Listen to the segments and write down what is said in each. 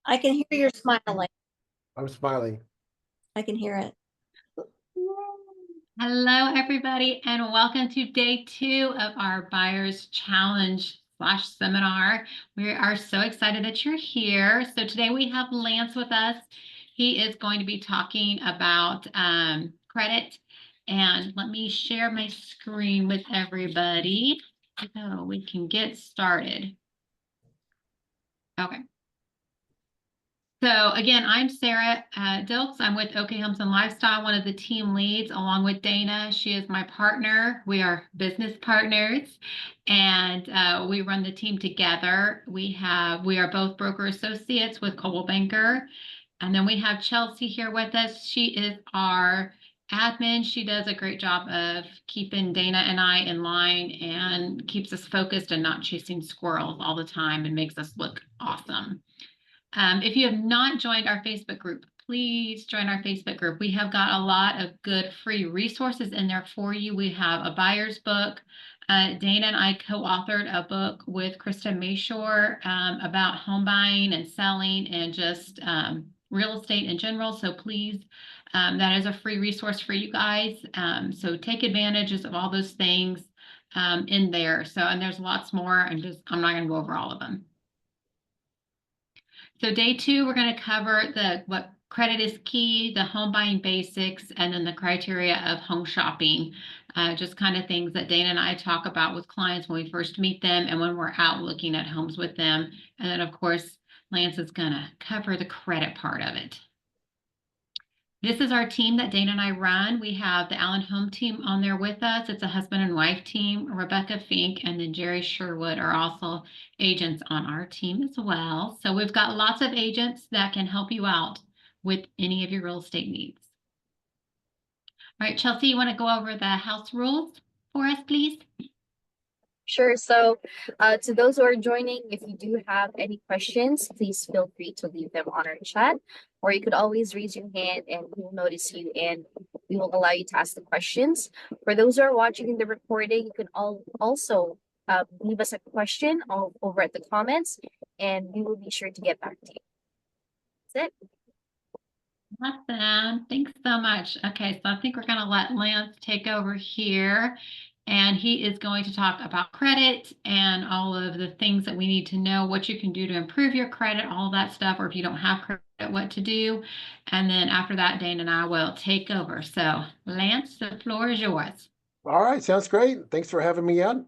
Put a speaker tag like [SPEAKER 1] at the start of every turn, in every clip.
[SPEAKER 1] I can hear your smiling.
[SPEAKER 2] I'm smiling.
[SPEAKER 1] I can hear it.
[SPEAKER 3] Hello, everybody, and welcome to day 2 of our Buyers Challenge / seminar. We are so excited that you're here. So today we have Lance with us. He is going to be talking about credit. And let me share my screen with everybody so we can get started. Okay. So again, I'm Sarah Dilks. I'm with OK Homes and Lifestyle, one of the team leads, along with Dana. She is my partner. We are business partners, and we run the team together. We are both broker associates with Coldwell Banker, and then we have Chelsea here with us. She is our admin. She does a great job of keeping Dana and I in line and keeps us focused and not chasing squirrels all the time and makes us look awesome. If you have not joined our Facebook group, please join our Facebook group. We have got a lot of good free resources in there for you. We have a buyer's book. Dana and I co-authored a book with Krista Mayshore about home buying and selling and just real estate in general. So please, that is a free resource for you guys. So take advantage of all those things in there. So, and there's lots more. I'm not going to go over all of them. So day 2, we're going to cover what credit is key, the home buying basics, and then the criteria of home shopping. Just kind of things that Dana and I talk about with clients when we first meet them and when we're out looking at homes with them. And then, of course, Lance is going to cover the credit part of it. This is our team that Dana and I run. We have the Allen Home team on there with us. It's a husband and wife team. Rebecca Fink and then Jerry Sherwood are also agents on our team as well. So we've got lots of agents that can help you out with any of your real estate needs. All right, Chelsea, you want to go over the house rules for us, please?
[SPEAKER 1] Sure. So to those who are joining, if you do have any questions, please feel free to leave them on our chat, or you could always raise your hand and we'll notice you and we will allow you to ask the questions. For those who are watching in the recording, you can also leave us a question over at the comments and we will be sure to get back to you. That's it.
[SPEAKER 3] Awesome. Thanks so much. Okay, so I think we're going to let Lance take over here. And he is going to talk about credit and all of the things that we need to know, what you can do to improve your credit, all that stuff, or if you don't have credit, what to do. And then after that, Dana and I will take over. So Lance, the floor is yours.
[SPEAKER 2] All right, sounds great. Thanks for having me on.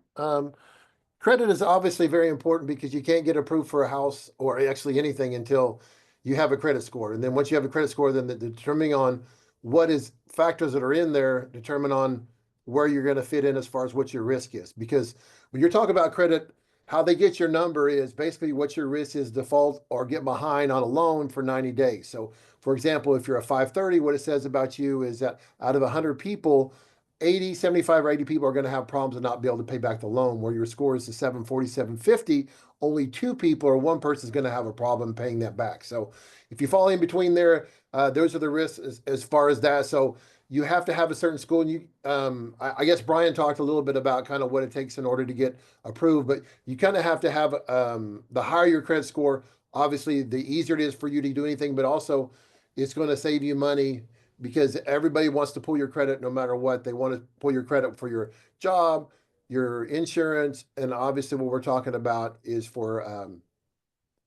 [SPEAKER 2] Credit is obviously very important because you can't get approved for a house or actually anything until you have a credit score. And then once you have a credit score, then determining on what is factors that are in there determine on where you're going to fit in as far as what your risk is. Because when you're talking about credit, how they get your number is basically what your risk is, default or get behind on a loan for 90 days. So for example, if you're a 530, what it says about you is that out of 100 people, 80, 75 or 80 people are going to have problems and not be able to pay back the loan. Where your score is a 740, 750, only 2 people or 1 person is going to have a problem paying that back. So if you fall in between there, those are the risks as far as that. So you have to have a certain school. And you, I guess Brian talked a little bit about kind of what it takes in order to get approved, but you kind of have to have the higher your credit score, obviously, the easier it is for you to do anything, but also it's going to save you money because everybody wants to pull your credit no matter what. They want to pull your credit for your job, your insurance, and obviously what we're talking about is for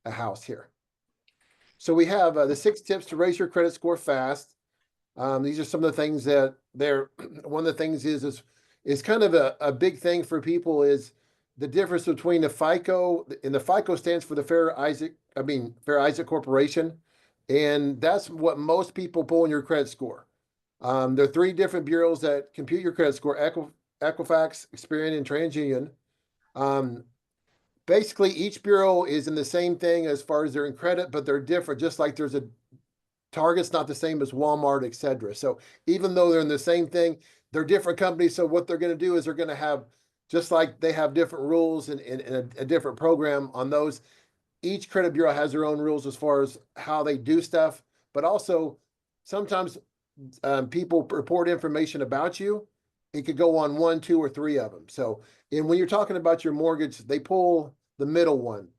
[SPEAKER 2] a house here. So we have the 6 tips to raise your credit score fast. These are some of the things that they're, one of the things is kind of a big thing for people is the difference between the FICO, and the FICO stands for the Fair Isaac Corporation. And that's what most people pull in your credit score. There are 3 different bureaus that compute your credit score, Equifax, Experian, and TransUnion. Basically, each bureau is in the same thing as far as they're in credit, but they're different, just like there's a Target's not the same as Walmart, etc. So even though they're in the same thing, they're different companies. So what they're going to do is they're going to have, just like they have different rules and a different program on those, each credit bureau has their own rules as far as how they do stuff, but also sometimes people report information about you. It could go on 1, 2, or 3 of them. So, and when you're talking about your mortgage, they pull the middle one.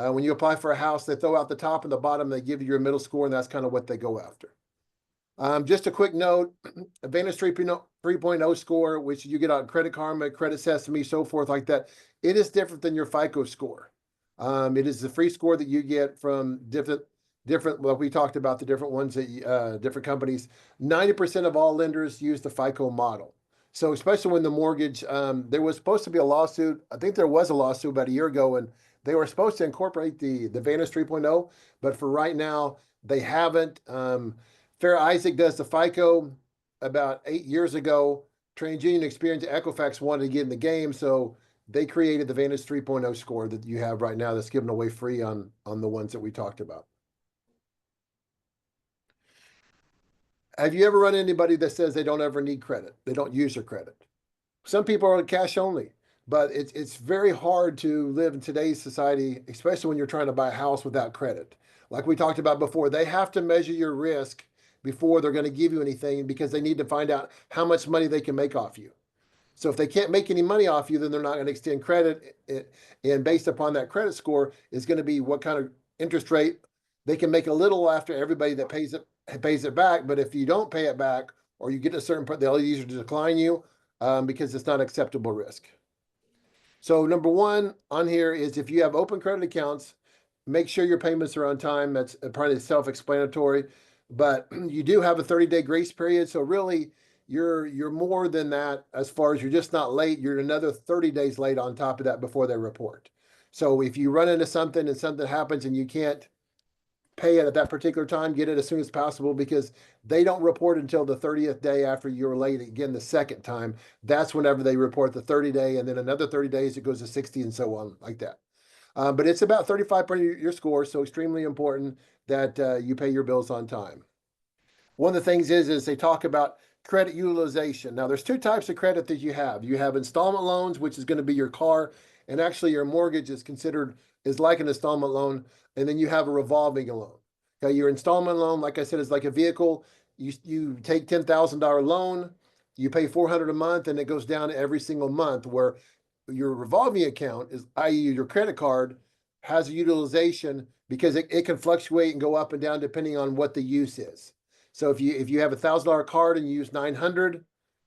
[SPEAKER 2] When you apply for a house, they throw out the top and the bottom, they give you your middle score, and that's kind of what they go after. Just a quick note, Advantage 3.0 score, which you get on Credit Karma, Credit Sesame, so forth like that, it is different than your FICO score. It is the free score that you get from different, well, we talked about the different ones that different companies. 90% of all lenders use the FICO model. So especially when the mortgage, there was supposed to be a lawsuit. I think there was a lawsuit about a year ago, and they were supposed to incorporate the Vantage 3.0, but for right now, they haven't. Fair Isaac does the FICO about 8 years ago. TransUnion, Experian, Equifax wanted to get in the game, so they created the Vantage 3.0 score that you have right now that's given away free on the ones that we talked about. Have you ever run into anybody that says they don't ever need credit? They don't use their credit. Some people are cash only, but it's very hard to live in today's society, especially when you're trying to buy a house without credit. Like we talked about before, they have to measure your risk before they're going to give you anything because they need to find out how much money they can make off you. So if they can't make any money off you, then they're not going to extend credit. And based upon that credit score is going to be what kind of interest rate. They can make a little after everybody that pays it back. But if you don't pay it back or you get a certain point, they'll usually decline you because it's not acceptable risk. So number one on here is if you have open credit accounts, make sure your payments are on time. That's probably self-explanatory. But you do have a 30-day grace period. So really, you're more than that as far as you're just not late. You're another 30 days late on top of that before they report. So if you run into something and something happens and you can't pay it at that particular time, get it as soon as possible because they don't report until the 30th day after you're late again the second time. That's whenever they report the 30-day, and then another 30 days, it goes to 60 and so on like that. But it's about 35% of your score, so extremely important that you pay your bills on time. One of the things is they talk about credit utilization. Now, there's two types of credit that you have. You have installment loans, which is going to be your car, and actually your mortgage is considered is like an installment loan, and then you have a revolving loan. Okay, your installment loan, like I said, is like a vehicle. You take $10,000 loan, you pay $400 a month, and it goes down every single month. Where your revolving account is, i.e., your credit card, has a utilization because it can fluctuate and go up and down depending on what the use is. So if you have a $1,000 card and you use 900,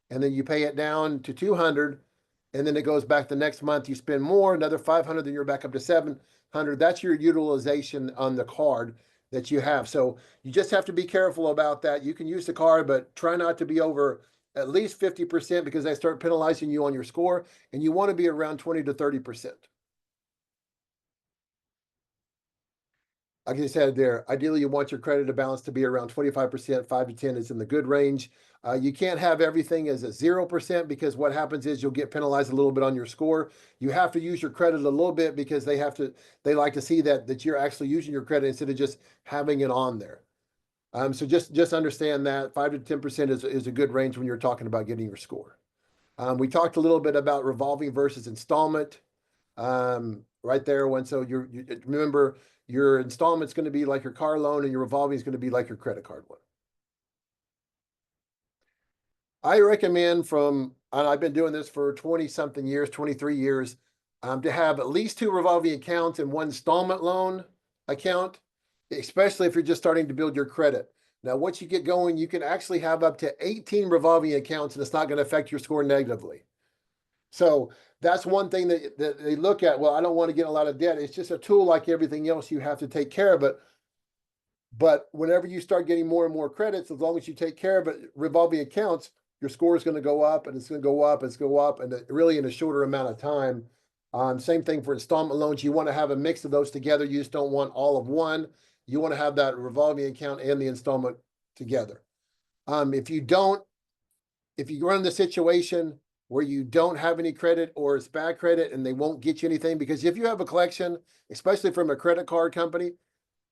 [SPEAKER 2] and then you pay it down to 200, and then it goes back the next month, you spend more, another 500, then you're back up to 700. That's your utilization on the card that you have. So you just have to be careful about that. You can use the card, but try not to be over at least 50% because they start penalizing you on your score, and you want to be around 20 to 30%. Like I said there, ideally you want your credit balance to be around 25%, 5 to 10 is in the good range. You can't have everything as a 0% because what happens is you'll get penalized a little bit on your score. You have to use your credit a little bit because they like to see that you're actually using your credit instead of just having it on there. So just understand that 5 to 10% is a good range when you're talking about getting your score. We talked a little bit about revolving versus installment right there. So you remember your installment's going to be like your car loan and your revolving is going to be like your credit card one. I recommend and I've been doing this for 20 something years, 23 years, to have at least 2 revolving accounts and 1 installment loan account, especially if you're just starting to build your credit. Now, once you get going, you can actually have up to 18 revolving accounts and it's not going to affect your score negatively. So that's one thing that they look at. Well, I don't want to get a lot of debt. It's just a tool like everything else. You have to take care of it. But whenever you start getting more and more credits, as long as you take care of it, revolving accounts, your score is going to go up and it's going to go up, it's go up, and really in a shorter amount of time. Same thing for installment loans. You want to have a mix of those together. You just don't want all of one. You want to have that revolving account and the installment together. If you run the situation where you don't have any credit or it's bad credit and they won't get you anything, because if you have a collection, especially from a credit card company,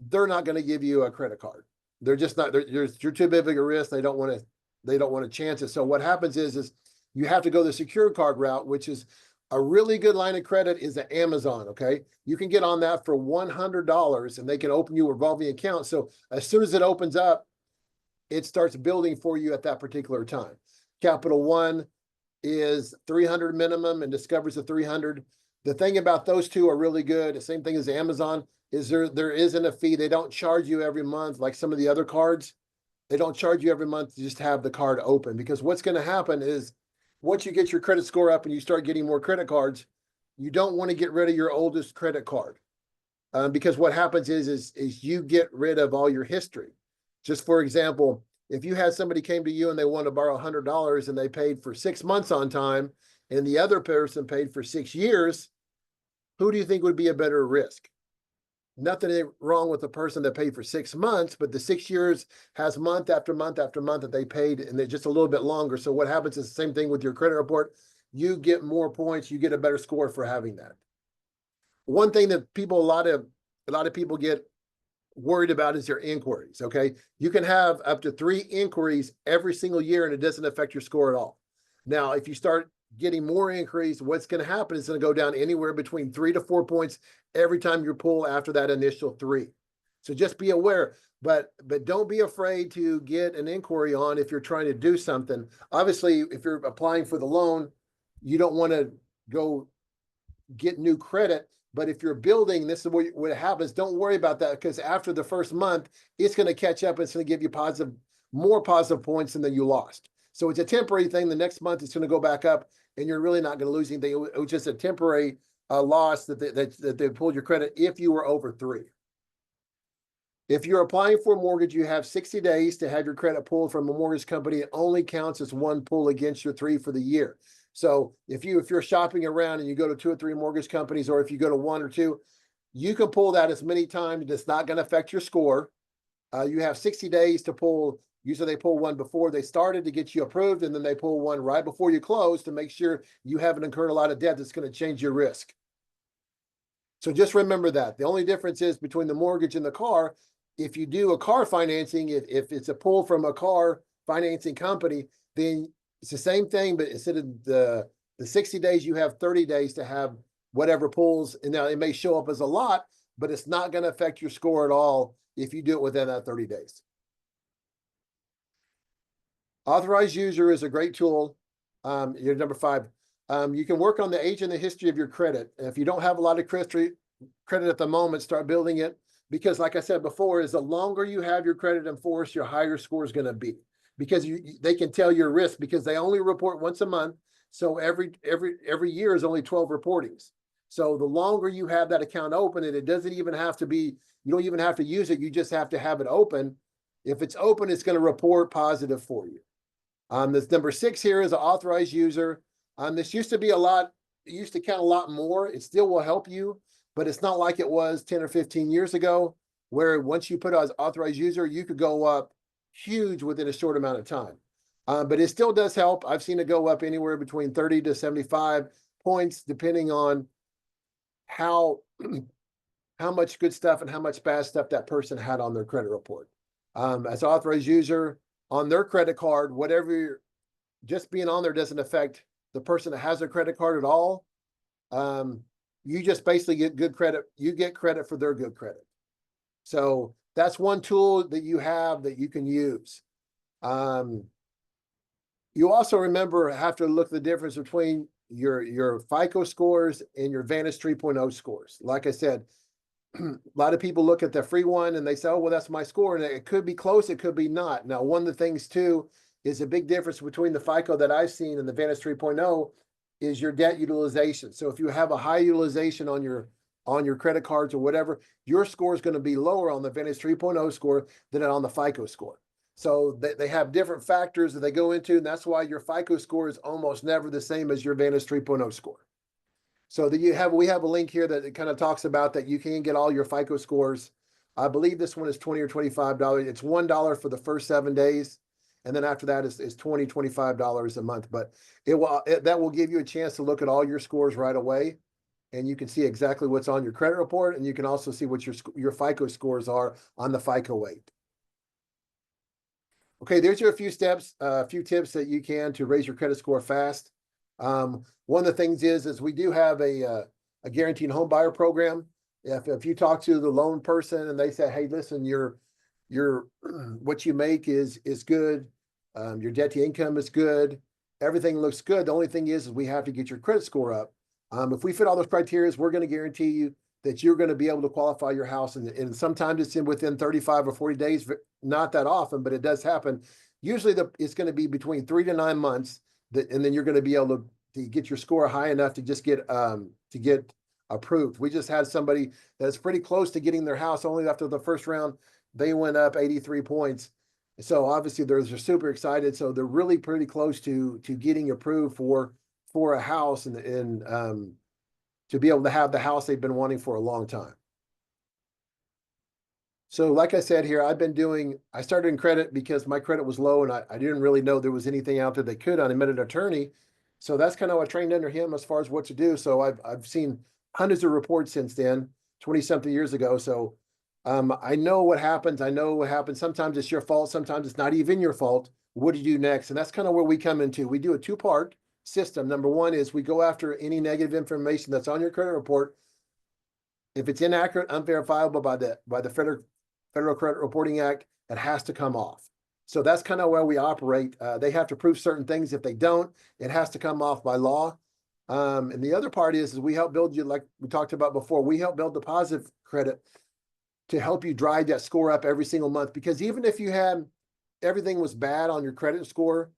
[SPEAKER 2] they're not going to give you a credit card. They're just not, you're too big of a risk. They don't want to chance it. So what happens is you have to go the secure card route, which is a really good line of credit is at Amazon. Okay. You can get on that for $100 and they can open you a revolving account. So as soon as it opens up, it starts building for you at that particular time. Capital One is 300 minimum and Discover's a 300. The thing about those two are really good. The same thing as Amazon is there isn't a fee. They don't charge you every month like some of the other cards. They don't charge you every month to just have the card open, because what's going to happen is once you get your credit score up and you start getting more credit cards, you don't want to get rid of your oldest credit card. Because what happens is you get rid of all your history. Just for example, if you had somebody came to you and they wanted to borrow $100 and they paid for 6 months on time, and the other person paid for 6 years, who do you think would be a better risk? Nothing wrong with the person that paid for 6 months, but the 6 years has month after month after month that they paid, and they're just a little bit longer. So what happens is the same thing with your credit report. You get more points, you get a better score for having that. One thing that a lot of people get worried about is their inquiries. Okay, you can have up to 3 inquiries every single year and it doesn't affect your score at all. Now, if you start getting more inquiries, what's going to happen is going to go down anywhere between 3 to 4 points every time you pull after that initial 3. So just be aware, but don't be afraid to get an inquiry on if you're trying to do something. Obviously, if you're applying for the loan, you don't want to go get new credit. But if you're building, this is what happens. Don't worry about that, because after the first month, it's going to catch up. It's going to give you more positive points than you lost. So it's a temporary thing. The next month, it's going to go back up, and you're really not going to lose anything. It was just a temporary loss that they pulled your credit if you were over 3. If you're applying for a mortgage, you have 60 days to have your credit pulled from a mortgage company. It only counts as 1 pull against your 3 for the year. So if you're shopping around and you go to 2 or 3 mortgage companies, or if you go to 1 or 2, you can pull that as many times. It's not going to affect your score. You have 60 days to pull. Usually they pull one before they started to get you approved, and then they pull one right before you close to make sure you haven't incurred a lot of debt that's going to change your risk. So just remember that. The only difference is between the mortgage and the car. If you do a car financing, if it's a pull from a car financing company, then it's the same thing, but instead of the 60 days, you have 30 days to have whatever pulls. And now it may show up as a lot, but it's not going to affect your score at all if you do it within that 30 days. Authorized user is a great tool. You're number 5. You can work on the age and the history of your credit. If you don't have a lot of credit at the moment, start building it. Because like I said before, is the longer you have your credit in force, your higher score is going to be. Because they can tell your risk, because they only report once a month. So every year is only 12 reportings. So the longer you have that account open, and it doesn't even have to be, you don't even have to use it. You just have to have it open. If it's open, it's going to report positive for you. This number 6 here is an authorized user. This used to be it used to count a lot more. It still will help you, but it's not like it was 10 or 15 years ago, where once you put as authorized user, you could go up huge within a short amount of time. But it still does help. I've seen it go up anywhere between 30 to 75 points, depending on how much good stuff and how much bad stuff that person had on their credit report. As authorized user on their credit card, whatever, just being on there doesn't affect the person that has a credit card at all. You just basically get good credit. You get credit for their good credit. So that's one tool that you have that you can use. You also have to look at the difference between your FICO scores and your Vantage 3.0 scores. Like I said, a lot of people look at the free one and they say, oh, well, that's my score. And it could be close, it could be not. Now, one of the things too is a big difference between the FICO that I've seen and the Vantage 3.0 is your debt utilization. So if you have a high utilization on your credit cards or whatever, your score is going to be lower on the Vantage 3.0 score than on the FICO score. So they have different factors that they go into, and that's why your FICO score is almost never the same as your Vantage 3.0 score. So we have a link here that it kind of talks about that you can get all your FICO scores. I believe this one is $20 or $25. It's $1 for the first 7 days. And then after that is $20, $25 a month. But that will give you a chance to look at all your scores right away. And you can see exactly what's on your credit report. And you can also see what your FICO scores are on the FICO weight. Okay, there's a few steps, a few tips that you can to raise your credit score fast. One of the things is we do have a guaranteed home buyer program. If you talk to the loan person and they say, hey, listen, your what you make is good, your debt to income is good, everything looks good. The only thing is we have to get your credit score up. If we fit all those criteria, we're going to guarantee you that you're going to be able to qualify your house. And sometimes it's within 35 or 40 days, not that often, but it does happen. Usually it's going to be between 3 to 9 months and then you're going to be able to get your score high enough to just get approved. We just had somebody that's pretty close to getting their house. Only after the first round, they went up 83 points. So obviously they're super excited. So they're really pretty close to getting approved for a house and to be able to have the house they've been wanting for a long time. So like I said here, I started in credit because my credit was low and I didn't really know there was anything out there that could. I met an attorney. So that's kind of what I trained under him as far as what to do. So I've seen hundreds of reports since then, 20 something years ago. So I know what happens. I know what happens. Sometimes it's your fault. Sometimes it's not even your fault. What do you do next? And that's kind of where we come into. We do a two-part system. Number one is we go after any negative information that's on your credit report. If it's inaccurate, unverifiable by the Federal Credit Reporting Act, it has to come off. So that's kind of where we operate. They have to prove certain things. If they don't, it has to come off by law. And the other part is we help build you, like we talked about before, we help build the positive credit to help you drive that score up every single month. Because even if you had everything was bad on your credit score,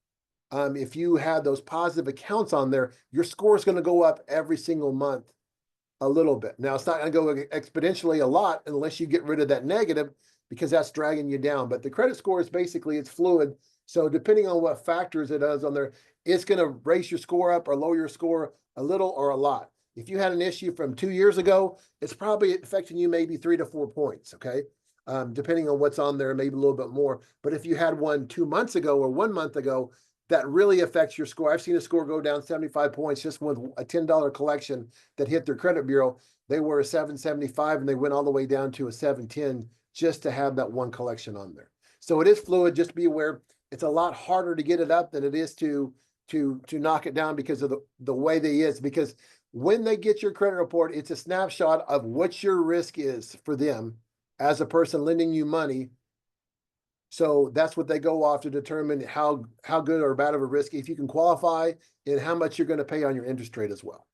[SPEAKER 2] if you had those positive accounts on there, your score is going to go up every single month a little bit. Now, it's not going to go exponentially a lot unless you get rid of that negative, because that's dragging you down. But the credit score is basically, it's fluid. So depending on what factors it has on there, it's going to raise your score up or lower your score a little or a lot. If you had an issue from 2 years ago, it's probably affecting you maybe 3 to 4 points, okay? Depending on what's on there, maybe a little bit more. But if you had one 2 months ago or 1 month ago, that really affects your score. I've seen a score go down 75 points just with a $10 collection that hit their credit bureau. They were a 775 and they went all the way down to a 710 just to have that one collection on there. So it is fluid. Just be aware. It's a lot harder to get it up than it is to knock it down because of the way they is. Because when they get your credit report, it's a snapshot of what your risk is for them as a person lending you money. So that's what they go off to determine how good or bad of a risk, if you can qualify, and how much you're going to pay on your interest rate as well.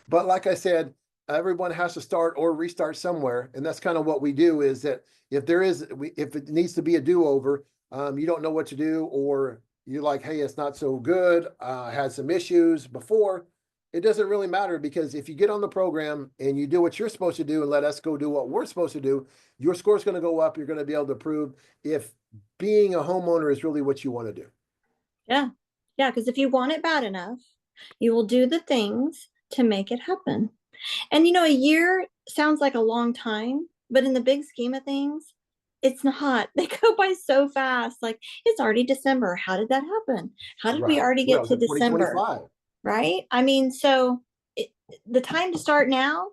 [SPEAKER 2] But like I said, everyone has to start or restart somewhere. And that's kind of what we do, is that if it needs to be a do-over, you don't know what to do, or you're like, hey, it's not so good, had some issues before, it doesn't really matter, because if you get on the program and you do what you're supposed to do and let us go do what we're supposed to do, your score is going to go up. You're going to be able to prove if being a homeowner is really what you want to do.
[SPEAKER 4] Yeah. Yeah. Because if you want it bad enough, you will do the things to make it happen. And, a year sounds like a long time, but in the big scheme of things, it's not. They go by so fast. Like, it's already December. How did that happen? How did we already get to December? Right? I mean, so the time to start now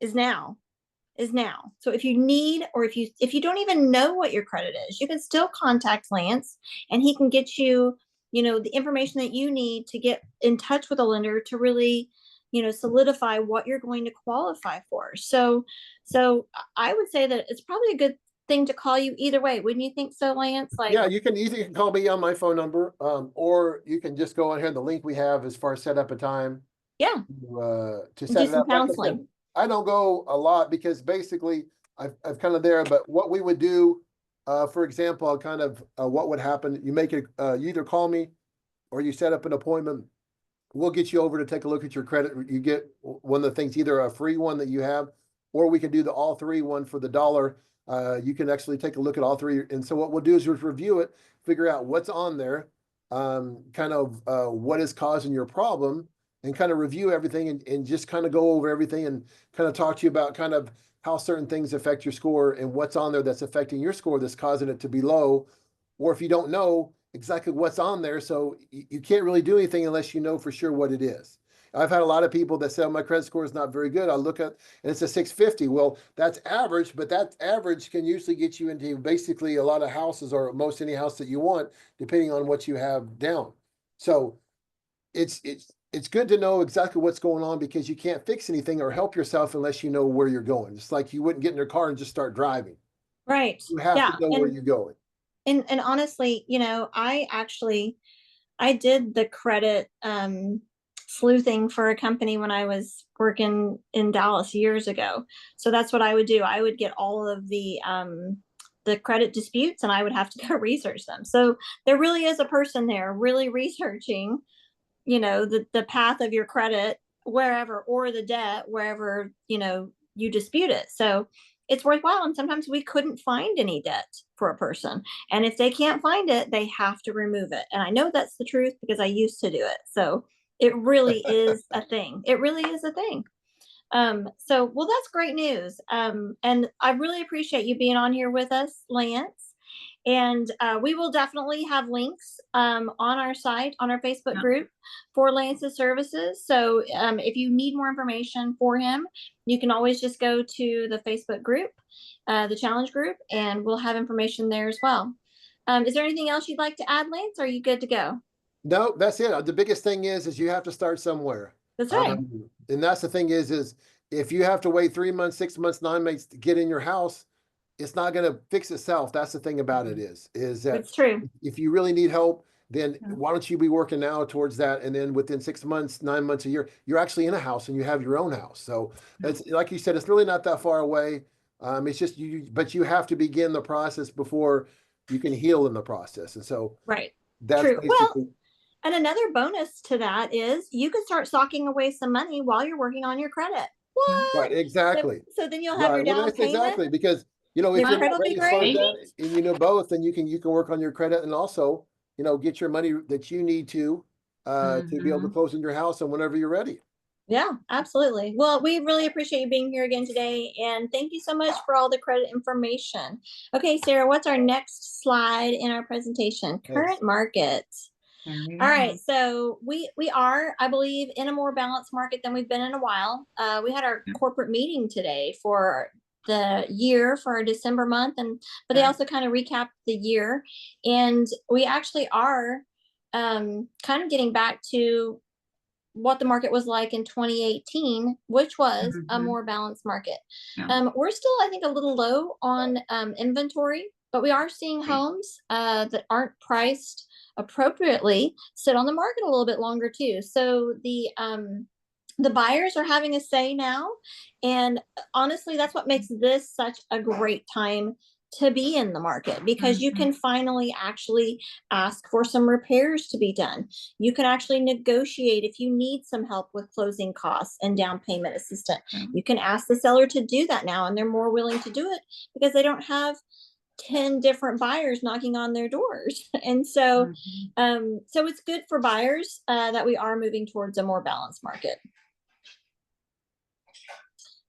[SPEAKER 4] is now. So if you need, or if you don't even know what your credit is, you can still contact Lance, and he can get you, the information that you need to get in touch with a lender to really, solidify what you're going to qualify for. So I would say that it's probably a good thing to call you either way. Wouldn't you think so, Lance? Like,
[SPEAKER 2] yeah, you can easily call me on my phone number, or you can just go on here, the link we have as far as set up a time.
[SPEAKER 4] Yeah.
[SPEAKER 2] To set it up.
[SPEAKER 4] Counseling.
[SPEAKER 2] I don't go a lot because basically I've kind of there, but what we would do, for example, kind of what would happen, you make it, you either call me or you set up an appointment. We'll get you over to take a look at your credit. You get one of the things, either a free one that you have, or we can do the all three one for the $1. You can actually take a look at all three. And so what we'll do is review it, figure out what's on there, kind of what is causing your problem, and kind of review everything and just kind of go over everything and kind of talk to you about kind of how certain things affect your score and what's on there that's affecting your score that's causing it to be low. Or if you don't know exactly what's on there, so you can't really do anything unless you know for sure what it is. I've had a lot of people that say, oh, my credit score is not very good. I look at, and it's a 650. Well, that's average, but that average can usually get you into basically a lot of houses, or most any house that you want, depending on what you have down. So it's good to know exactly what's going on, because you can't fix anything or help yourself unless you know where you're going. It's like you wouldn't get in your car and just start driving.
[SPEAKER 4] Right.
[SPEAKER 2] You have to know where you're going.
[SPEAKER 4] And honestly, I did the credit sleuthing for a company when I was working in Dallas years ago. So that's what I would do. I would get all of the credit disputes and I would have to go research them. So there really is a person there really researching, you know, the path of your credit wherever, or the debt wherever, you know, you dispute it. So it's worthwhile. And sometimes we couldn't find any debt for a person. And if they can't find it, they have to remove it. And I know that's the truth because I used to do it. So it really is a thing. It really is a thing. So, well, that's great news. And I really appreciate you being on here with us, Lance. And we will definitely have links on our site, on our Facebook group for Lance's services. So if you need more information for him, you can always just go to the Facebook group, the challenge group, and we'll have information there as well. Is there anything else you'd like to add, Lance? Or are you good to go?
[SPEAKER 2] No, that's it. The biggest thing is you have to start somewhere.
[SPEAKER 4] That's right.
[SPEAKER 2] And that's the thing is if you have to wait 3 months, 6 months, 9 months to get in your house, it's not going to fix itself. That's the thing about it is that
[SPEAKER 4] It's true.
[SPEAKER 2] if you really need help, then why don't you be working now towards that? And then within 6 months, 9 months, a year, you're actually in a house and you have your own house. So it's like you said, it's really not that far away. It's just but you have to begin the process before you can heal in the process. And so that's
[SPEAKER 4] true.
[SPEAKER 2] basically.
[SPEAKER 4] Well, and another bonus to that is you can start socking away some money while you're working on your credit. What?
[SPEAKER 2] Right, exactly.
[SPEAKER 4] So then you'll have your down payment.
[SPEAKER 2] Exactly, because if you're not ready to start that, and you know both, then you can work on your credit and also, get your money that you need to be able to close in your house and whenever you're ready.
[SPEAKER 4] Yeah, absolutely. Well, we really appreciate you being here again today, and thank you so much for all the credit information. Okay, Sarah, what's our next slide in our presentation? Current market. All right, so we are, I believe, in a more balanced market than we've been in a while. We had our corporate meeting today for the year for our December month, but they also kind of recapped the year, and we actually are kind of getting back to what the market was like in 2018, which was a more balanced market. We're still, I think, a little low on inventory, but we are seeing homes that aren't priced appropriately sit on the market a little bit longer too. So the buyers are having a say now, and honestly, that's what makes this such a great time to be in the market, because you can finally actually ask for some repairs to be done. You can actually negotiate if you need some help with closing costs and down payment assistance. You can ask the seller to do that now, and they're more willing to do it because they don't have 10 different buyers knocking on their doors. And so so it's good for buyers that we are moving towards a more balanced market.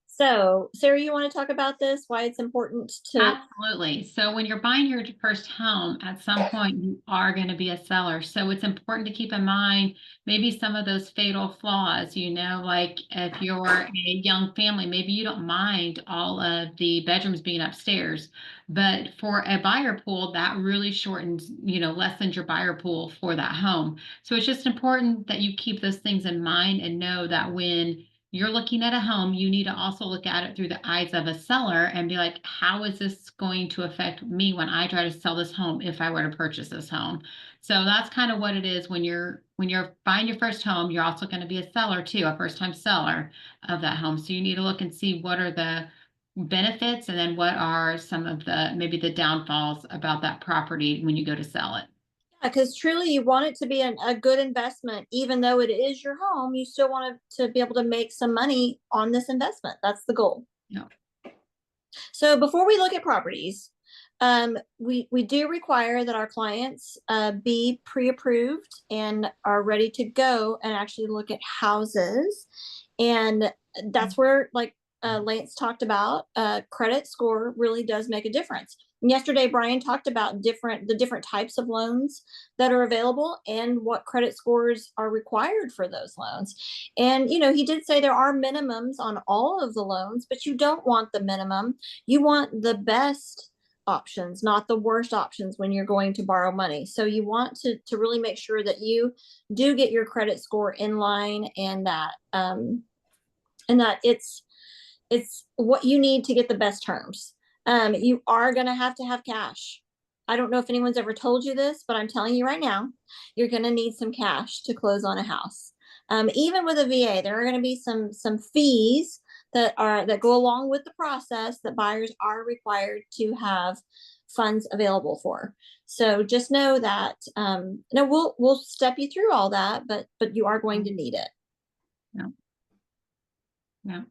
[SPEAKER 4] So, Sarah, you want to talk about this, why it's important to...
[SPEAKER 3] Absolutely. So when you're buying your first home, at some point you are going to be a seller. So it's important to keep in mind maybe some of those fatal flaws, like if you're a young family, maybe you don't mind all of the bedrooms being upstairs, but for a buyer pool, that really shortens, lessens your buyer pool for that home. So it's just important that you keep those things in mind and know that when you're looking at a home, you need to also look at it through the eyes of a seller and be like, how is this going to affect me when I try to sell this home if I were to purchase this home? So that's kind of what it is when you're buying your first home. You're also going to be a seller too, a first-time seller of that home. So you need to look and see what are the benefits and then what are some of maybe the downfalls about that property when you go to sell it.
[SPEAKER 4] Because truly you want it to be a good investment. Even though it is your home, you still want to be able to make some money on this investment. That's the goal.
[SPEAKER 3] Yeah.
[SPEAKER 4] So before we look at properties, we do require that our clients be pre-approved and are ready to go and actually look at houses. And that's where, like Lance talked about, credit score really does make a difference. Yesterday, Brian talked about the different types of loans that are available and what credit scores are required for those loans. And, he did say there are minimums on all of the loans, but you don't want the minimum. You want the best options, not the worst options when you're going to borrow money. So you want to really make sure that you do get your credit score in line, and that it's what you need to get the best terms. You are going to have cash. I don't know if anyone's ever told you this, but I'm telling you right now, you're going to need some cash to close on a house. Even with a VA, there are going to be some fees that go along with the process that buyers are required to have funds available for. So just know that no, we'll step you through all that, but you are going to need it.
[SPEAKER 3] Yeah. Yeah.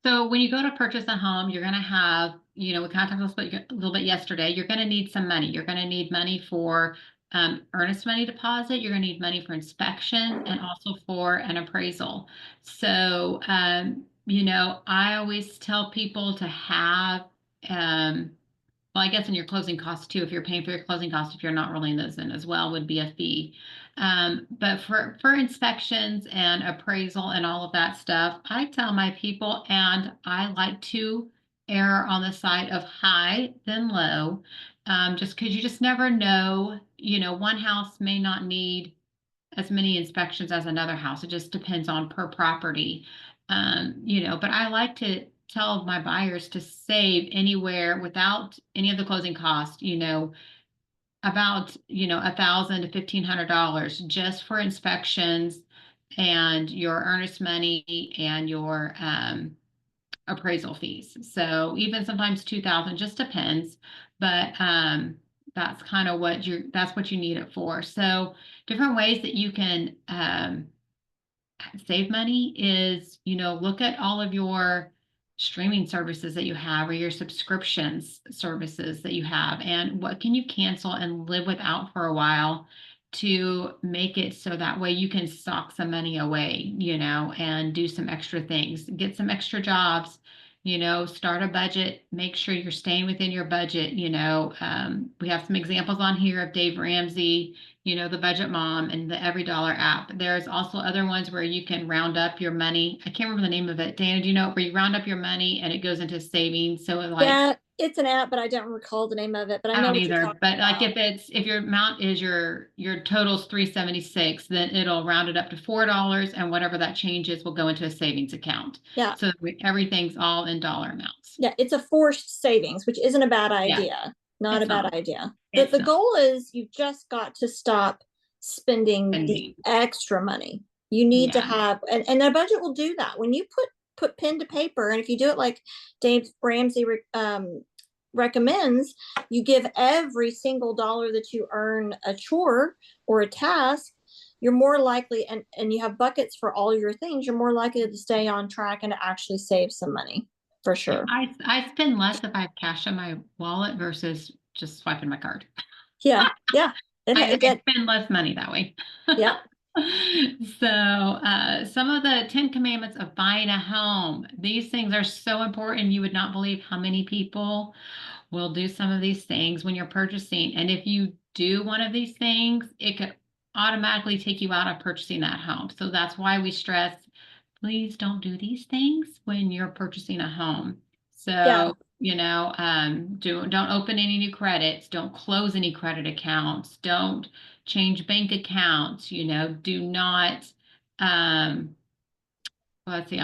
[SPEAKER 3] So when you go to purchase a home, you're going to have, we kind of talked a little bit yesterday, you're going to need some money. You're going to need money for earnest money deposit. You're going to need money for inspection and also for an appraisal. So, I always tell people to have, well, I guess in your closing costs too, if you're paying for your closing costs, if you're not rolling those in as well, would be a fee. But for inspections and appraisal and all of that stuff, I tell my people, and I like to err on the side of high than low, just because you just never know. One house may not need as many inspections as another house. It just depends on per property. But I like to tell my buyers to save anywhere without any of the closing costs, about, $1,000 to $1,500 just for inspections and your earnest money and your appraisal fees. So even sometimes 2,000, just depends, but that's kind of that's what you need it for. So different ways that you can save money is, look at all of your streaming services that you have or your subscriptions services that you have, and what can you cancel and live without for a while to make it so that way you can sock some money away, and do some extra things, get some extra jobs, start a budget, make sure you're staying within your budget. We have some examples on here of Dave Ramsey, the Budget Mom and the Every Dollar app. There's also other ones where you can round up your money. I can't remember the name of it. Dana, do you know, where you round up your money and it goes into savings? So
[SPEAKER 4] Yeah, it's an app, but I don't recall the name of it, but I know
[SPEAKER 3] don't
[SPEAKER 4] what you're
[SPEAKER 3] either.
[SPEAKER 4] talking
[SPEAKER 3] But
[SPEAKER 4] about.
[SPEAKER 3] if your amount is your total's $376, then it'll round it up to $4, and whatever that change is will go into a savings account.
[SPEAKER 4] Yeah.
[SPEAKER 3] So everything's all in dollar amounts.
[SPEAKER 4] Yeah, it's a forced savings, which isn't a bad
[SPEAKER 3] Yeah.
[SPEAKER 4] idea. Not
[SPEAKER 3] It's
[SPEAKER 4] a bad
[SPEAKER 3] not.
[SPEAKER 4] idea.
[SPEAKER 3] It's
[SPEAKER 4] The
[SPEAKER 3] not.
[SPEAKER 4] goal is you've just got to stop spending the
[SPEAKER 3] Spending.
[SPEAKER 4] extra money. You need to
[SPEAKER 3] Yeah.
[SPEAKER 4] have, and a budget will do that. When you put pen to paper, and if you do it like Dave Ramsey recommends, you give every single dollar that you earn a chore or a task, you're more likely, and you have buckets for all your things, you're more likely to stay on track and to actually save some money, for sure.
[SPEAKER 3] I spend less if I have cash in my wallet versus just swiping my card.
[SPEAKER 4] Yeah.
[SPEAKER 3] I spend less money that way.
[SPEAKER 4] Yeah.
[SPEAKER 3] So some of the 10 commandments of buying a home, these things are so important. You would not believe how many people will do some of these things when you're purchasing. And if you do one of these things, it could automatically take you out of purchasing that home. So that's why we stress, please don't do these things when you're purchasing a home. So, don't open any new credits, don't close any credit accounts, don't change bank accounts, do not, let's see,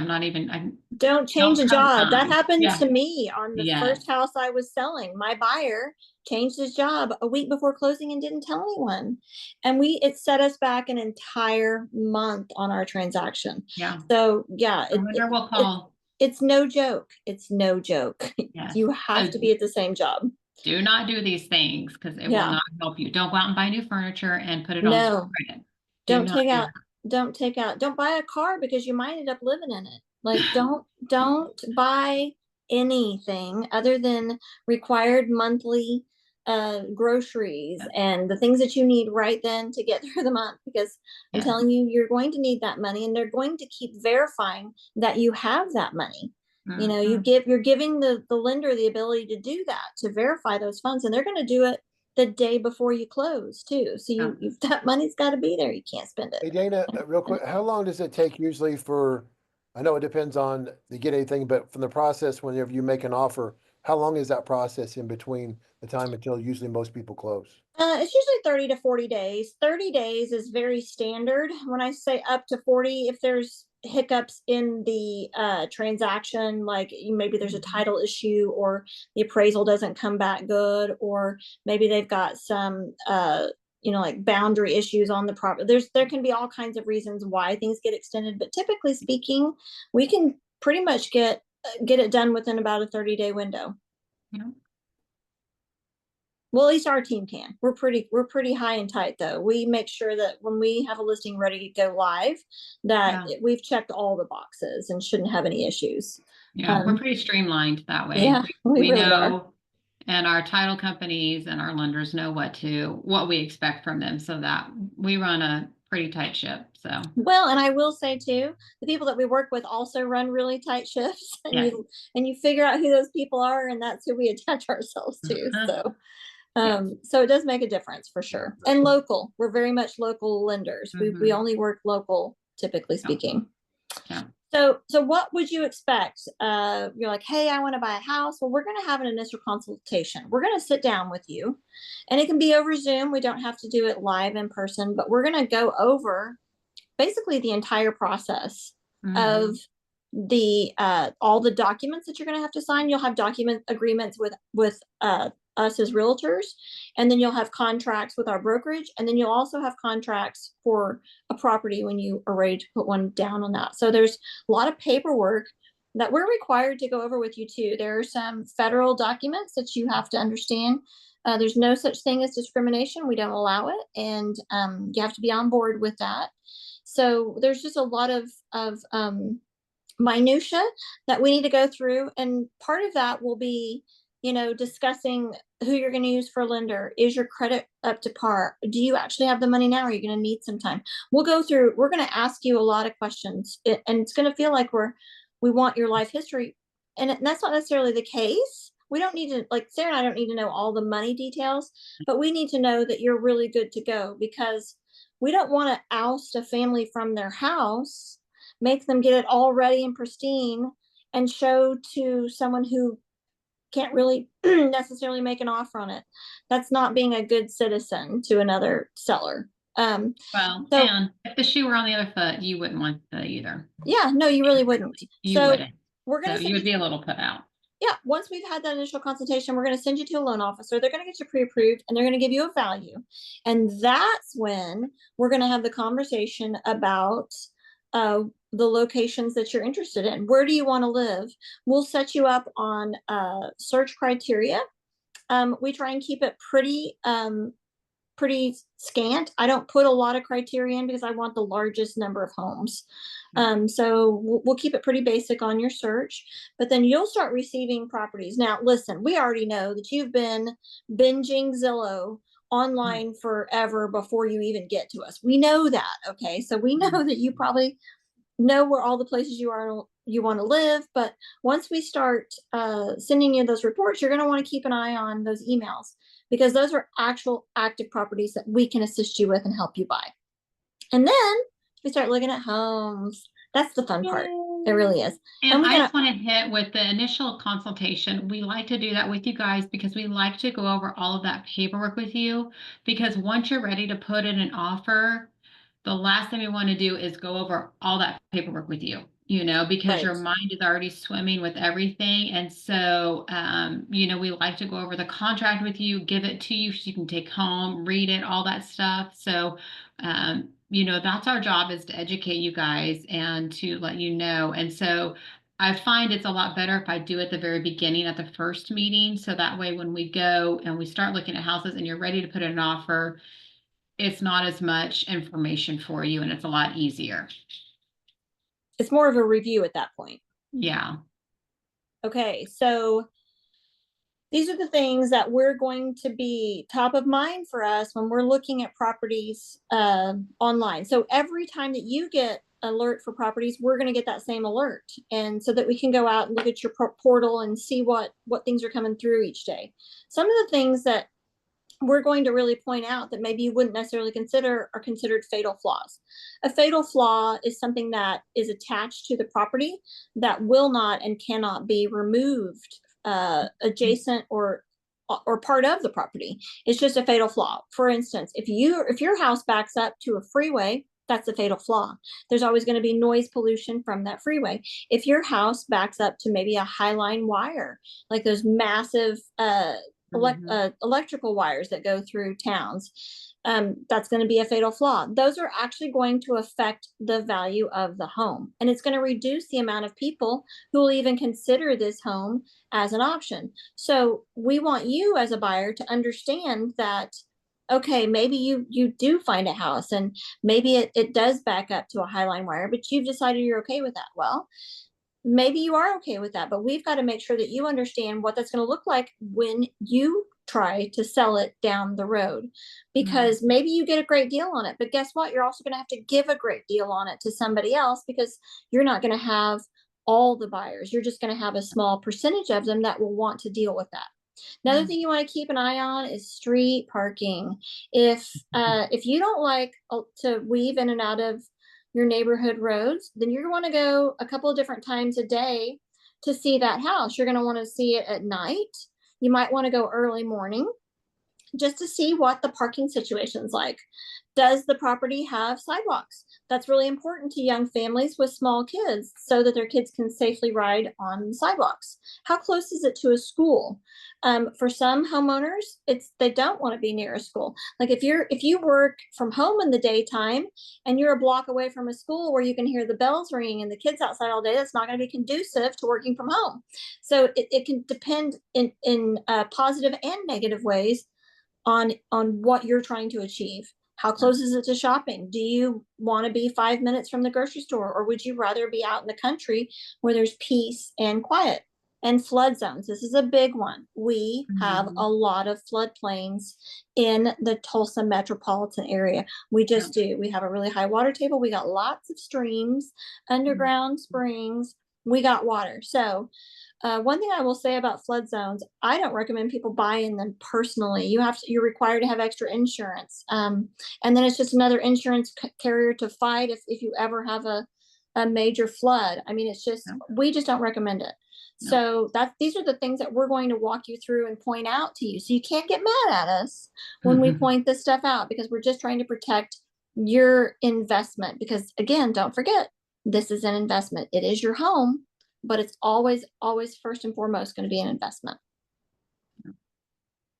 [SPEAKER 4] Don't change a job. That happened
[SPEAKER 3] Yeah.
[SPEAKER 4] to me on the
[SPEAKER 3] Yeah.
[SPEAKER 4] first house I was selling. My buyer changed his job a week before closing and didn't tell anyone. And it set us back an entire month on our transaction.
[SPEAKER 3] Yeah.
[SPEAKER 4] So yeah,
[SPEAKER 3] we'll call.
[SPEAKER 4] It's no joke. It's no joke.
[SPEAKER 3] Yes.
[SPEAKER 4] You have to be at the same job.
[SPEAKER 3] Do not do these things because it will not help you. Don't go out and buy new furniture and put it on credit. Don't
[SPEAKER 4] buy a car because you might end up living in it. Like don't buy anything other than required monthly groceries and the things that you need right then to get through the month, because I'm telling you, you're going to need that money, and they're going to keep verifying that you have that money.
[SPEAKER 3] Mm-hmm.
[SPEAKER 4] You're giving the lender the ability to do that, to verify those funds, and they're going to do it the day before you close too. So that money's got to be there. You can't spend it.
[SPEAKER 2] Hey, Dana, real quick, how long does it take usually I know it depends on the get anything, but from the process, whenever you make an offer, how long is that process in between the time until usually most people close?
[SPEAKER 4] It's usually 30 to 40 days. 30 days is very standard. When I say up to 40, if there's hiccups in the transaction, like maybe there's a title issue, or the appraisal doesn't come back good, or maybe they've got some like boundary issues on the property. There can be all kinds of reasons why things get extended, but typically speaking, we can pretty much get it done within about a 30-day window.
[SPEAKER 3] Yeah.
[SPEAKER 4] Well, at least our team can. We're pretty high and tight though. We make sure that when we have a listing ready to go live, that we've checked all the boxes and shouldn't have any issues.
[SPEAKER 3] Yeah, we're pretty streamlined that way.
[SPEAKER 4] Yeah, we really
[SPEAKER 3] know,
[SPEAKER 4] are.
[SPEAKER 3] And our title companies and our lenders know what we expect from them, so that we run a pretty tight ship. So
[SPEAKER 4] well, and I will say too, the people that we work with also run really tight shifts, and you figure out who those people are, and that's who we attach ourselves to. So. So it does make a difference for sure. And local, we're very much local lenders. We only work local, typically speaking.
[SPEAKER 3] Yeah.
[SPEAKER 4] So what would you expect? You're like, hey, I want to buy a house. Well, we're going to have an initial consultation. We're going to sit down with you, and it can be over Zoom. We don't have to do it live in person, but we're going to go over basically the entire process of the all the documents that you're going to have to sign. You'll have document agreements with us as realtors, and then you'll have contracts with our brokerage, and then you'll also have contracts for a property when you are ready to put one down on that. So there's a lot of paperwork that we're required to go over with you too. There are some federal documents that you have to understand. There's no such thing as discrimination. We don't allow it, and you have to be on board with that. So there's just a lot of minutia that we need to go through, and part of that will be discussing who you're going to use for a lender. Is your credit up to par? Do you actually have the money now? Are you going to need some time? We're going to ask you a lot of questions, and it's going to feel like we want your life history, and that's not necessarily the case. We don't need to, like Sarah and I don't need to know all the money details, but we need to know that you're really good to go, because we don't want to oust a family from their house, make them get it all ready and pristine, and show to someone who can't really necessarily make an offer on it. That's not being a good citizen to another seller.
[SPEAKER 3] And if the shoe were on the other foot, you wouldn't want that either.
[SPEAKER 4] Yeah, no, you really wouldn't.
[SPEAKER 3] You wouldn't.
[SPEAKER 4] We're going to
[SPEAKER 3] you would be a little put out.
[SPEAKER 4] Yeah, once we've had that initial consultation, we're going to send you to a loan officer. They're going to get you pre-approved, and they're going to give you a value. And that's when we're going to have the conversation about the locations that you're interested in. Where do you want to live? We'll set you up on search criteria. We try and keep it pretty scant. I don't put a lot of criteria in because I want the largest number of homes. So we'll keep it pretty basic on your search, but then you'll start receiving properties. Now, listen, we already know that you've been binging Zillow online forever before you even get to us. We know that. Okay. So we know that you probably know where all the places you want to live, but once we start sending you those reports, you're going to want to keep an eye on those emails, because those are actual active properties that we can assist you with and help you buy. And then we start looking at homes. That's the fun part. It really is.
[SPEAKER 3] And I just want to hit with the initial consultation. We like to do that with you guys because we like to go over all of that paperwork with you, because once you're ready to put in an offer, the last thing we want to do is go over all that paperwork with you, because your mind is already swimming with everything. And so, we like to go over the contract with you, give it to you so you can take home, read it, all that stuff. So, that's our job, is to educate you guys and to let you know. And so I find it's a lot better if I do at the very beginning at the first meeting. So that way, when we go and we start looking at houses and you're ready to put in an offer, it's not as much information for you, and it's a lot easier.
[SPEAKER 4] It's more of a review at that point.
[SPEAKER 3] Yeah.
[SPEAKER 4] Okay. So these are the things that we're going to be top of mind for us when we're looking at properties online. So every time that you get alert for properties, we're going to get that same alert, and so that we can go out and look at your portal and see what things are coming through each day. Some of the things that we're going to really point out that maybe you wouldn't necessarily consider are considered fatal flaws. A fatal flaw is something that is attached to the property that will not and cannot be removed adjacent or part of the property. It's just a fatal flaw. For instance, if your house backs up to a freeway, that's a fatal flaw. There's always going to be noise pollution from that freeway. If your house backs up to maybe a highline wire, like those massive electrical wires that go through towns. That's going to be a fatal flaw. Those are actually going to affect the value of the home, and it's going to reduce the amount of people who will even consider this home as an option. So we want you as a buyer to understand that, okay, maybe you do find a house and maybe it does back up to a highline wire, but you've decided you're okay with that. Well, maybe you are okay with that, but we've got to make sure that you understand what that's going to look like when you try to sell it down the road, because maybe you get a great deal on it, but guess what? You're also going to have to give a great deal on it to somebody else, because you're not going to have all the buyers. You're just going to have a small percentage of them that will want to deal with that. Another thing you want to keep an eye on is street parking. If you don't like to weave in and out of your neighborhood roads, then you're going to go a couple of different times a day to see that house. You're going to want to see it at night. You might want to go early morning just to see what the parking situation's like. Does the property have sidewalks? That's really important to young families with small kids, so that their kids can safely ride on sidewalks. How close is it to a school? For some homeowners, they don't want to be near a school. Like if you work from home in the daytime and you're a block away from a school where you can hear the bells ringing and the kids outside all day, that's not going to be conducive to working from home. So it can depend in positive and negative ways on what you're trying to achieve. How close is it to shopping? Do you want to be 5 minutes from the grocery store, or would you rather be out in the country where there's peace and quiet? And flood zones. This is a big one. We have a lot of floodplains in the Tulsa metropolitan area. We just do. We have a really high water table. We got lots of streams, underground springs. We got water. So one thing I will say about flood zones, I don't recommend people buy in them personally. You're required to have extra insurance. And then it's just another insurance carrier to fight if you ever have a major flood. I mean, we just don't recommend it. So these are the things that we're going to walk you through and point out to you. So you can't get mad at us when we point this stuff out, because we're just trying to protect your investment. Because again, don't forget, this is an investment. It is your home, but it's always first and foremost going to be an investment.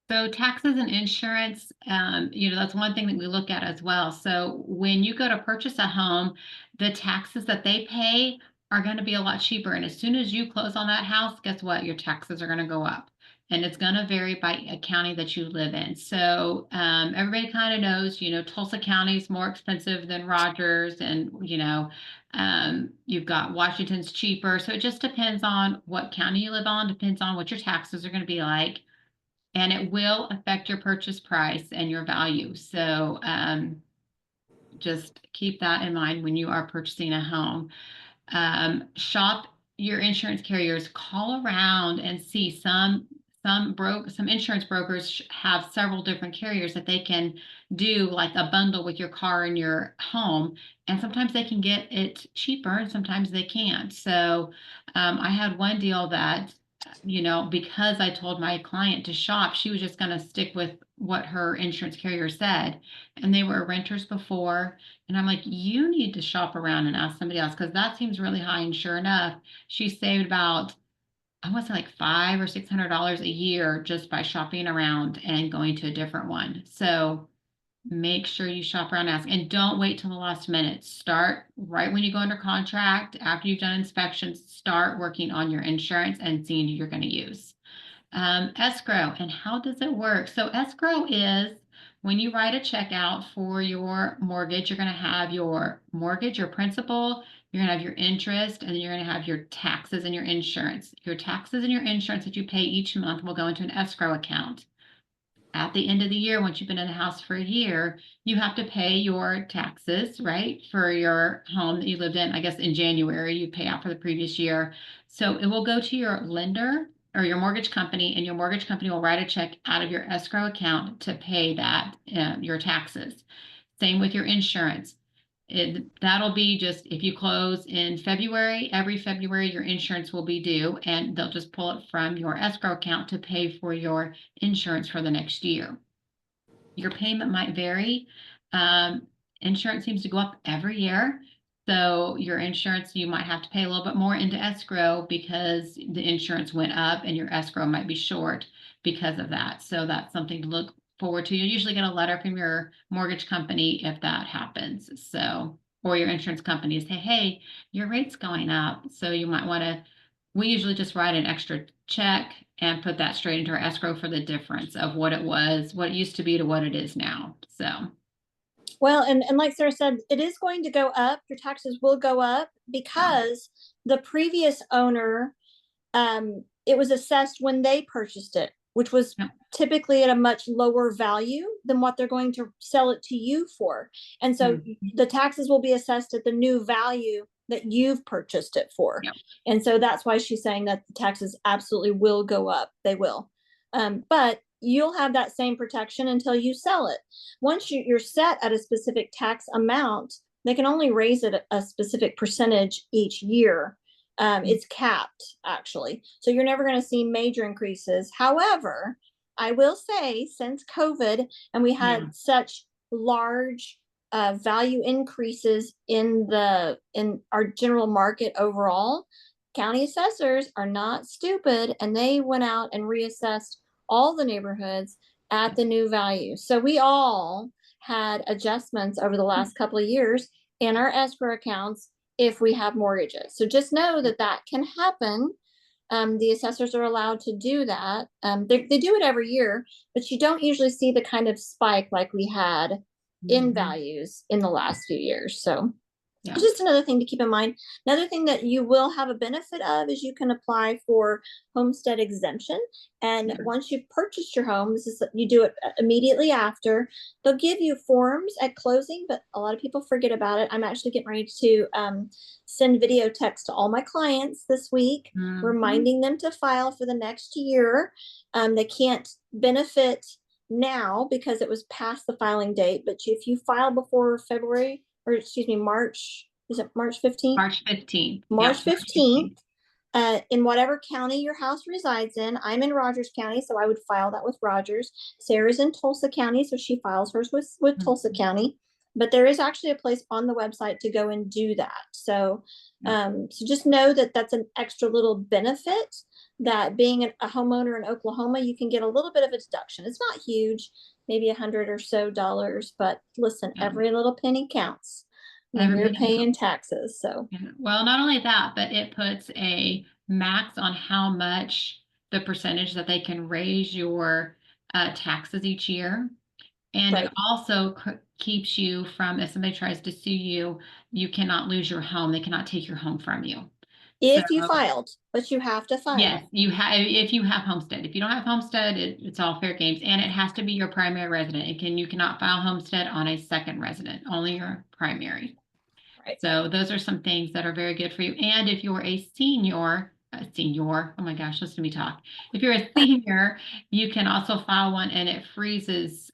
[SPEAKER 3] So taxes and insurance, that's one thing that we look at as well. So when you go to purchase a home, the taxes that they pay are going to be a lot cheaper. And as soon as you close on that house, guess what? Your taxes are going to go up. And it's going to vary by a county that you live in. So everybody kind of knows, Tulsa County is more expensive than Rogers, and, you've got Washington's cheaper. So it just depends on what county you live on, depends on what your taxes are going to be like. And it will affect your purchase price and your value. So just keep that in mind when you are purchasing a home. Shop your insurance carriers, call around and see some insurance brokers have several different carriers that they can do like a bundle with your car and your home. And sometimes they can get it cheaper and sometimes they can't. So I had one deal that, because I told my client to shop, she was just going to stick with what her insurance carrier said. And they were renters before. And I'm like, you need to shop around and ask somebody else, because that seems really high. And sure enough, she saved about, I want to say like $500 or $600 a year just by shopping around and going to a different one. So make sure you shop around and ask, and don't wait till the last minute. Start right when you go under contract. After you've done inspections, start working on your insurance and seeing who you're going to use. Escrow, and how does it work? So escrow is when you write a check out for your mortgage, you're going to have your mortgage, your principal, you're going to have your interest, and then you're going to have your taxes and your insurance. Your taxes and your insurance that you pay each month will go into an escrow account. At the end of the year, once you've been in the house for a year, you have to pay your taxes, right, for your home that you lived in. I guess in January, you pay out for the previous year. So it will go to your lender or your mortgage company, and your mortgage company will write a check out of your escrow account to pay that, your taxes. Same with your insurance. That'll be just, if you close in February, every February your insurance will be due, and they'll just pull it from your escrow account to pay for your insurance for the next year. Your payment might vary. Insurance seems to go up every year. So your insurance, you might have to pay a little bit more into escrow because the insurance went up and your escrow might be short because of that. So that's something to look forward to. You usually get a letter from your mortgage company if that happens. So, or your insurance company say, hey, your rate's going up. So you might want to, we usually just write an extra check and put that straight into our escrow for the difference of what it was, what it used to be to what it is now. So.
[SPEAKER 4] Well, and like Sarah said, it is going to go up. Your taxes will go up because the previous owner, it was assessed when they purchased it, which was typically at a much lower value than what they're going to sell it to you for. And so the taxes will be assessed at the new value that you've purchased it for.
[SPEAKER 3] Yep.
[SPEAKER 4] And so that's why she's saying that the taxes absolutely will go up. They will. But you'll have that same protection until you sell it. Once you're set at a specific tax amount, they can only raise it a specific percentage each year. It's capped, actually. So you're never going to see major increases. However, I will say, since COVID and we had such large value increases in our general market overall, county assessors are not stupid, and they went out and reassessed all the neighborhoods at the new value. So we all had adjustments over the last couple of years in our escrow accounts if we have mortgages. So just know that that can happen. The assessors are allowed to do that. They do it every year, but you don't usually see the kind of spike like we had in values in the last few years. So it's just another thing to keep in mind. Another thing that you will have a benefit of is you can apply for homestead exemption. And once you've purchased your home, you do it immediately after. They'll give you forms at closing, but a lot of people forget about it. I'm actually getting ready to send video text to all my clients this week, reminding them to file for the next year. They can't benefit now because it was past the filing date, but if you file before March, is it March 15th?
[SPEAKER 3] March 15th.
[SPEAKER 4] March 15th. In whatever county your house resides in. I'm in Rogers County, so I would file that with Rogers. Sarah's in Tulsa County, so she files hers with Tulsa County. But there is actually a place on the website to go and do that. So, so just know that that's an extra little benefit, that being a homeowner in Oklahoma, you can get a little bit of a deduction. It's not huge, maybe $100 or so, but listen, every little penny counts when you're paying taxes. So,
[SPEAKER 3] well, not only that, but it puts a max on how much the percentage that they can raise your taxes each year. And it also keeps you from, if somebody tries to sue you, you cannot lose your home. They cannot take your home from you.
[SPEAKER 4] If you filed, but you have to file.
[SPEAKER 3] Yes, you have. If you have homestead, if you don't have homestead, it's all fair games, and it has to be your primary resident. You cannot file homestead on a second resident, only your primary. Right. So those are some things that are very good for you. And if you're a senior, oh my gosh, listen to me talk. If you're a senior, you can also file one, and it freezes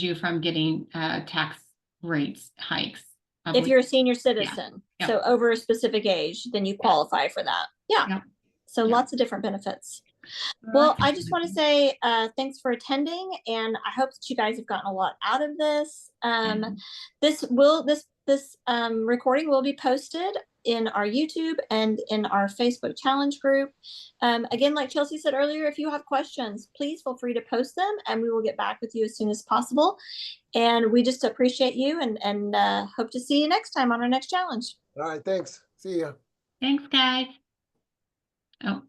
[SPEAKER 3] you from getting tax rates hikes.
[SPEAKER 4] If you're a senior citizen, so over a specific age, then you qualify for that. So lots of different benefits. Well, I just want to say thanks for attending, and I hope that you guys have gotten a lot out of this. This recording will be posted in our YouTube and in our Facebook challenge group. Again, like Chelsea said earlier, if you have questions, please feel free to post them, and we will get back with you as soon as possible. And we just appreciate you, and hope to see you next time on our next challenge.
[SPEAKER 2] All right, thanks. See ya.
[SPEAKER 3] Thanks, guys. Oh.